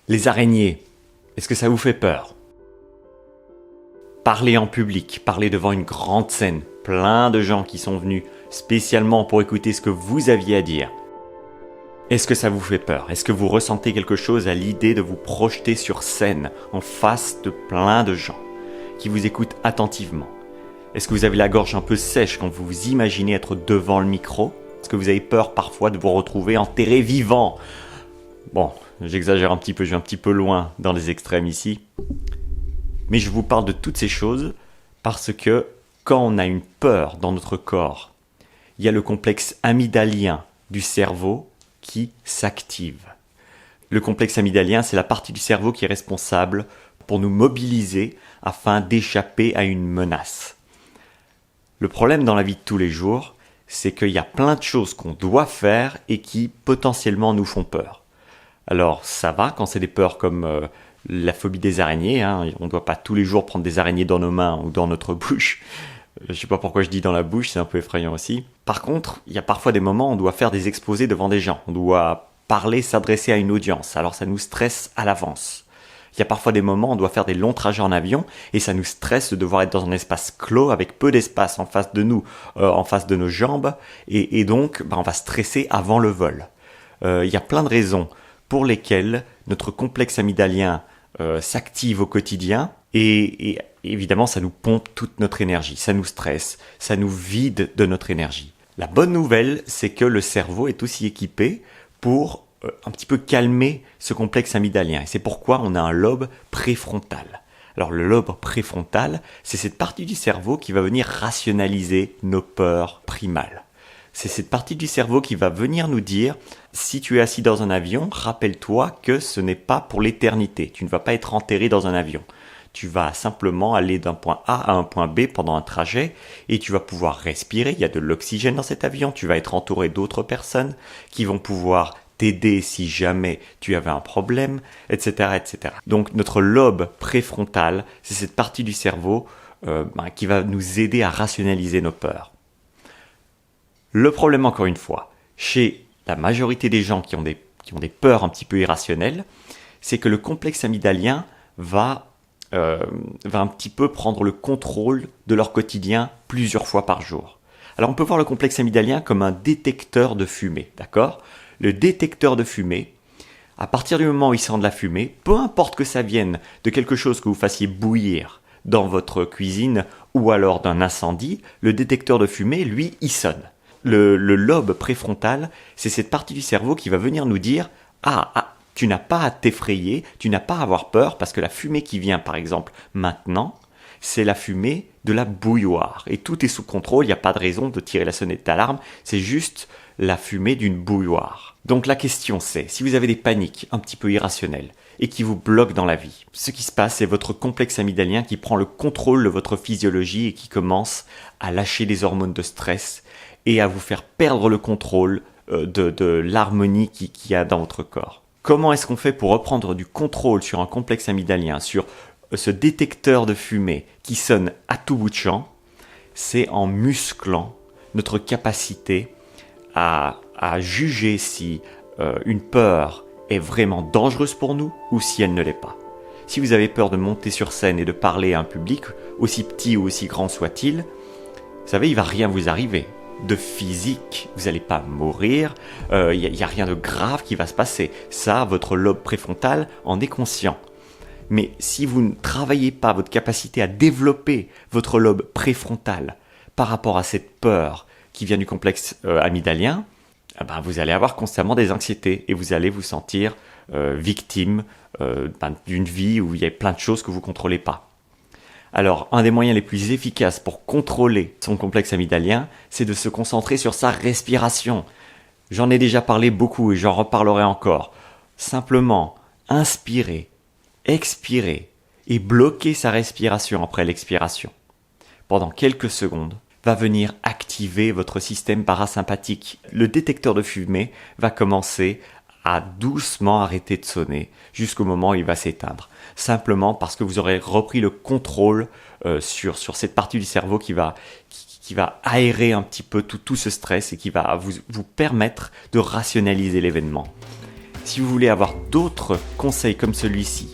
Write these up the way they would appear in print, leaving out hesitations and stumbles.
Les araignées, est-ce que ça vous fait peur? Parler en public, parler devant une grande scène, plein de gens qui sont venus spécialement pour écouter ce que vous aviez à dire. Est-ce que ça vous fait peur? Est-ce que vous ressentez quelque chose à l'idée de vous projeter sur scène, en face de plein de gens, qui vous écoutent attentivement? Est-ce que vous avez la gorge un peu sèche quand vous vous imaginez être devant le micro? Est-ce que vous avez peur parfois de vous retrouver enterré vivant? Bon, j'exagère un petit peu, je vais un petit peu loin dans les extrêmes ici. Mais je vous parle de toutes ces choses parce que quand on a une peur dans notre corps, il y a le complexe amygdalien du cerveau qui s'active. Le complexe amygdalien, c'est la partie du cerveau qui est responsable pour nous mobiliser afin d'échapper à une menace. Le problème dans la vie de tous les jours, c'est qu'il y a plein de choses qu'on doit faire et qui potentiellement nous font peur. Alors ça va quand c'est des peurs comme la phobie des araignées, hein. On ne doit pas tous les jours prendre des araignées dans nos mains ou dans notre bouche. Je ne sais pas pourquoi je dis dans la bouche, c'est un peu effrayant aussi. Par contre, il y a parfois des moments où on doit faire des exposés devant des gens. On doit parler, s'adresser à une audience. Alors ça nous stresse à l'avance. Il y a parfois des moments où on doit faire des longs trajets en avion et ça nous stresse de devoir être dans un espace clos avec peu d'espace en face de nous, en face de nos jambes. Et donc, on va stresser avant le vol. Il y a plein de raisons pour lesquelles notre complexe amygdalien s'active au quotidien et évidemment ça nous pompe toute notre énergie, ça nous stresse, ça nous vide de notre énergie. La bonne nouvelle, c'est que le cerveau est aussi équipé pour un petit peu calmer ce complexe amygdalien et c'est pourquoi on a un lobe préfrontal. Alors le lobe préfrontal, c'est cette partie du cerveau qui va venir rationaliser nos peurs primales. C'est cette partie du cerveau qui va venir nous dire « Si tu es assis dans un avion, rappelle-toi que ce n'est pas pour l'éternité. Tu ne vas pas être enterré dans un avion. Tu vas simplement aller d'un point A à un point B pendant un trajet et tu vas pouvoir respirer. Il y a de l'oxygène dans cet avion. Tu vas être entouré d'autres personnes qui vont pouvoir t'aider si jamais tu avais un problème, etc., etc. » Donc notre lobe préfrontal, c'est cette partie du cerveau qui va nous aider à rationaliser nos peurs. Le problème, encore une fois, chez la majorité des gens qui ont des peurs un petit peu irrationnelles, c'est que le complexe amygdalien va un petit peu prendre le contrôle de leur quotidien plusieurs fois par jour. Alors on peut voir le complexe amygdalien comme un détecteur de fumée, d'accord? Le détecteur de fumée, à partir du moment où il sent de la fumée, peu importe que ça vienne de quelque chose que vous fassiez bouillir dans votre cuisine ou alors d'un incendie, le détecteur de fumée, lui, il sonne. Le lobe préfrontal, c'est cette partie du cerveau qui va venir nous dire « Ah, tu n'as pas à t'effrayer, tu n'as pas à avoir peur parce que la fumée qui vient, par exemple, maintenant, c'est la fumée de la bouilloire. Et tout est sous contrôle, il n'y a pas de raison de tirer la sonnette d'alarme, c'est juste la fumée d'une bouilloire. » Donc la question c'est, si vous avez des paniques un petit peu irrationnelles et qui vous bloquent dans la vie, ce qui se passe, c'est votre complexe amygdalien qui prend le contrôle de votre physiologie et qui commence à lâcher des hormones de stress et à vous faire perdre le contrôle de l'harmonie qu'il y a dans votre corps. Comment est-ce qu'on fait pour reprendre du contrôle sur un complexe amygdalien, sur ce détecteur de fumée qui sonne à tout bout de champ? C'est en musclant notre capacité à juger si une peur est vraiment dangereuse pour nous ou si elle ne l'est pas. Si vous avez peur de monter sur scène et de parler à un public, aussi petit ou aussi grand soit-il, vous savez, il ne va rien vous arriver de physique, vous n'allez pas mourir, il n'y a rien de grave qui va se passer. Ça, votre lobe préfrontal en est conscient. Mais si vous ne travaillez pas votre capacité à développer votre lobe préfrontal par rapport à cette peur qui vient du complexe amygdalien, vous allez avoir constamment des anxiétés et vous allez vous sentir victime d'une vie où il y a plein de choses que vous ne contrôlez pas. Alors, un des moyens les plus efficaces pour contrôler son complexe amygdalien, c'est de se concentrer sur sa respiration. J'en ai déjà parlé beaucoup et j'en reparlerai encore. Simplement, inspirer, expirer et bloquer sa respiration après l'expiration pendant quelques secondes va venir activer votre système parasympathique. Le détecteur de fumée va commencer à doucement arrêter de sonner jusqu'au moment où il va s'éteindre. Simplement parce que vous aurez repris le contrôle sur cette partie du cerveau qui va aérer un petit peu tout ce stress et qui va vous permettre de rationaliser l'événement. Si vous voulez avoir d'autres conseils comme celui-ci,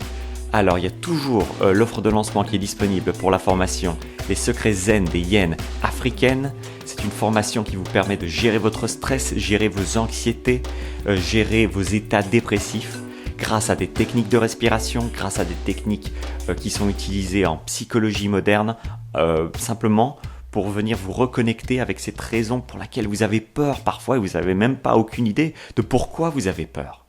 alors il y a toujours l'offre de lancement qui est disponible pour la formation Les secrets zen des hyènes africaines. C'est une formation qui vous permet de gérer votre stress, gérer vos anxiétés, gérer vos états dépressifs grâce à des techniques de respiration, grâce à des techniques qui sont utilisées en psychologie moderne, simplement pour venir vous reconnecter avec cette raison pour laquelle vous avez peur parfois et vous n'avez même pas aucune idée de pourquoi vous avez peur.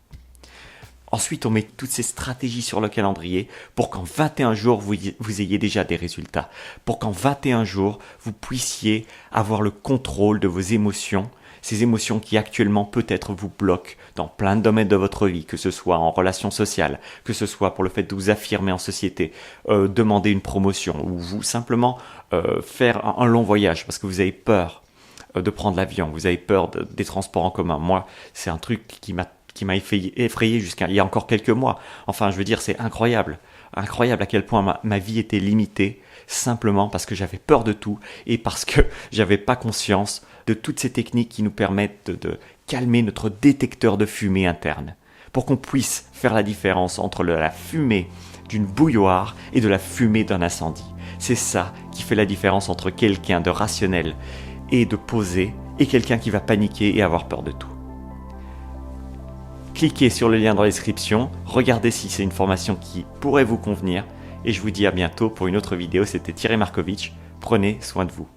Ensuite, on met toutes ces stratégies sur le calendrier pour qu'en 21 jours, vous ayez déjà des résultats. Pour qu'en 21 jours, vous puissiez avoir le contrôle de vos émotions, ces émotions qui actuellement peut-être vous bloquent dans plein de domaines de votre vie, que ce soit en relations sociales, que ce soit pour le fait de vous affirmer en société, demander une promotion ou vous simplement faire un long voyage parce que vous avez peur de prendre l'avion, vous avez peur des transports en commun. Moi, c'est un truc qui m'a effrayé jusqu'à il y a encore quelques mois. Enfin, je veux dire, c'est incroyable. Incroyable à quel point ma vie était limitée simplement parce que j'avais peur de tout et parce que j'avais pas conscience de toutes ces techniques qui nous permettent de calmer notre détecteur de fumée interne pour qu'on puisse faire la différence entre la fumée d'une bouilloire et de la fumée d'un incendie. C'est ça qui fait la différence entre quelqu'un de rationnel et de posé et quelqu'un qui va paniquer et avoir peur de tout. Cliquez sur le lien dans la description, regardez si c'est une formation qui pourrait vous convenir et je vous dis à bientôt pour une autre vidéo. C'était Thierry Markovitch, prenez soin de vous.